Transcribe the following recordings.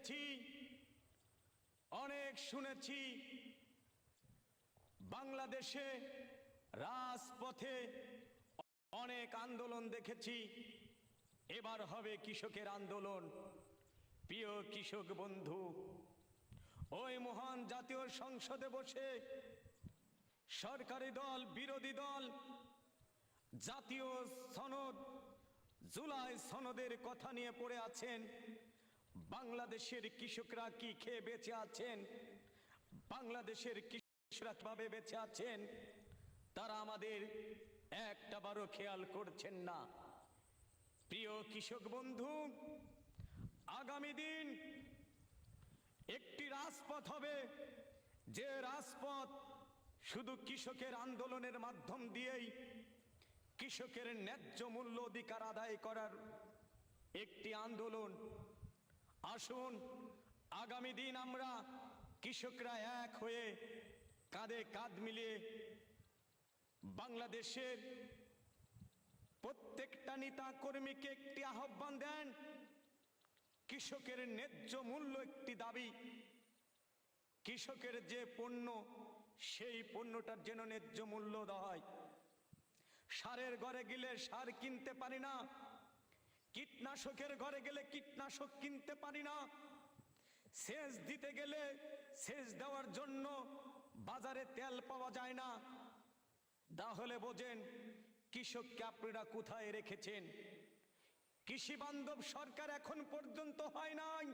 দেখেছি, অনেক শুনেছি, বাংলাদেশে রাজপথে অনেক আন্দোলন দেখেছি। এবার হবে কৃষকের আন্দোলন। প্রিয় কৃষক বন্ধু, ওই মহান জাতীয় সংসদে বসে সরকারি দল, বিরোধী দল জাতীয় সনদ, জুলাই সনদের কথা নিয়ে পড়ে আছেন। বাংলাদেশের কৃষকরা কি খেয়ে বেঁচে আছেন, বাংলাদেশের কৃষকরা কিভাবে বেঁচে আছেন, তারা আমাদের একটাবারও খেয়াল করছেন না। প্রিয় কৃষক বন্ধু, আগামী দিন একটি রাজপথ হবে, যে রাজপথ শুধু কৃষকের আন্দোলনের মাধ্যম দিয়েই কৃষকের ন্যায্য মূল্য অধিকার আদায় করার একটি আন্দোলন। আসুন আগামী দিন আমরা কৃষকরা এক হয়ে কাঁধে কাঁধ মিলিয়ে বাংলাদেশের প্রত্যেকটা নেতা কর্মীকে একটি আহ্বান দেন, কৃষকের ন্যায্য মূল্য একটি দাবি। কৃষকের যে পণ্য, সেই পণ্যটার যেন ন্যায্য মূল্য দেওয়া হয়। সারের ঘরে গেলে সার কিনতে পারি না, কীটনাশকের ঘরে গেলে কীটনাশক কিনতে পারি না, সেচ দিতে গেলে সেচ দেওয়ার জন্য বাজারে তেল পাওয়া যায় না। তাহলে বোঝেন কৃষককে আপনারা কোথায় রেখেছেন? কৃষি বান্ধব সরকার এখন পর্যন্ত হয় নাই।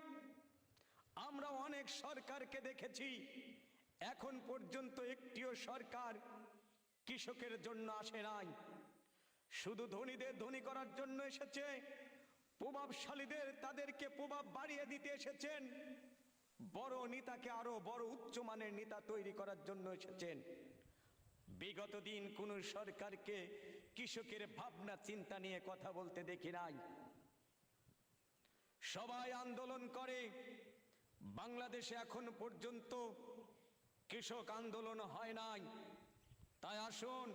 আমরা অনেক সরকারকে দেখেছি, এখন পর্যন্ত একটিও সরকার কৃষকের জন্য আসে নাই। শুধু ধনীদের ধনী করার জন্য এসেছে, প্রভাবশালীদের তাদেরকে প্রভাব বাড়িয়ে দিতে এসেছেন, বড় নেতাকে আরো বড় উচ্চমানের নেতা তৈরি করার জন্য এসেছেন। বিগত দিন কোন সরকারকে কৃষকের ভাবনা চিন্তা নিয়ে কথা বলতে দেখি নাই। সবাই আন্দোলন করে, বাংলাদেশে এখন পর্যন্ত কৃষক আন্দোলন হয় নাই। তাই আসুন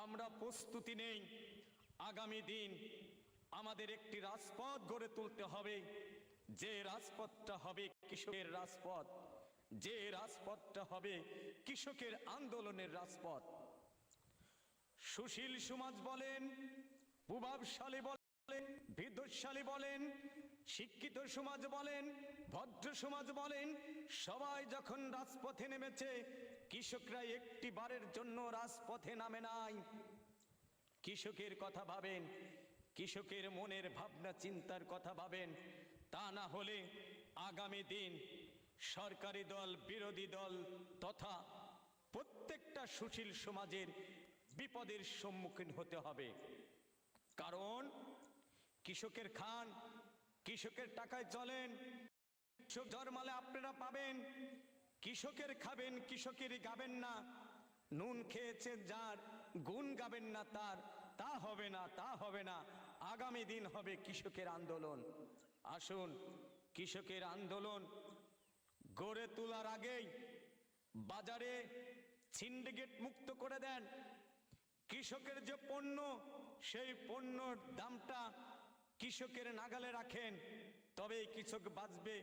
আমরা প্রস্তুতি নেই। আগামী দিন আমাদের একটি রাজপথ গড়ে তুলতে হবে, যে রাজপথটা হবে কৃষকের রাজপথ, যে রাজপথটা হবে কৃষকের আন্দোলনের রাজপথ। সুশীল সমাজ বলেন, প্রভাবশালী বলেন, বিদ্বৎশালী বলেন, শিক্ষিত সমাজ বলেন, ভদ্র সমাজ বলেন, সবাই যখন রাজপথে নেমেছে, কৃষকরা একটি বারের জন্য রাজপথে নামে নাই। কৃষকের কথা ভাবেন, কৃষকের মনের ভাবনা চিন্তার কথা ভাবেন। তা না হলে আগামী দিন সরকারি দল, বিরোধী দল তথা প্রত্যেকটা সুশীল সমাজের বিপদের সম্মুখীন হতে হবে। কারণ কৃষকের খান, কৃষকের টাকায় চলেন, কৃষক জন্মালে আপনারা পাবেন, কৃষকের খাবেন, কৃষকেরই গাবেন না। নুন খেয়েছে যার, গুণ গাবেন না তার, তা হবে না, তা হবে না। আগামী দিন হবে কৃষকের আন্দোলন। আসুন কৃষকের আন্দোলন গড়ে তোলার আগেই বাজারে সিন্ডিকেট মুক্ত করে দেন। কৃষকের যে পণ্য, সেই পণ্যর দামটা কৃষকের নাগালে রাখেন, তবেই কৃষক বাঁচবে,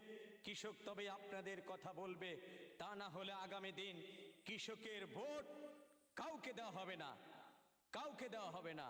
কৃষক তবেই আপনাদের কথা বলবে। তা না হলে আগামী দিন কৃষকের ভোট কাউকে দেওয়া হবে না, কাউকে দেওয়া হবে না।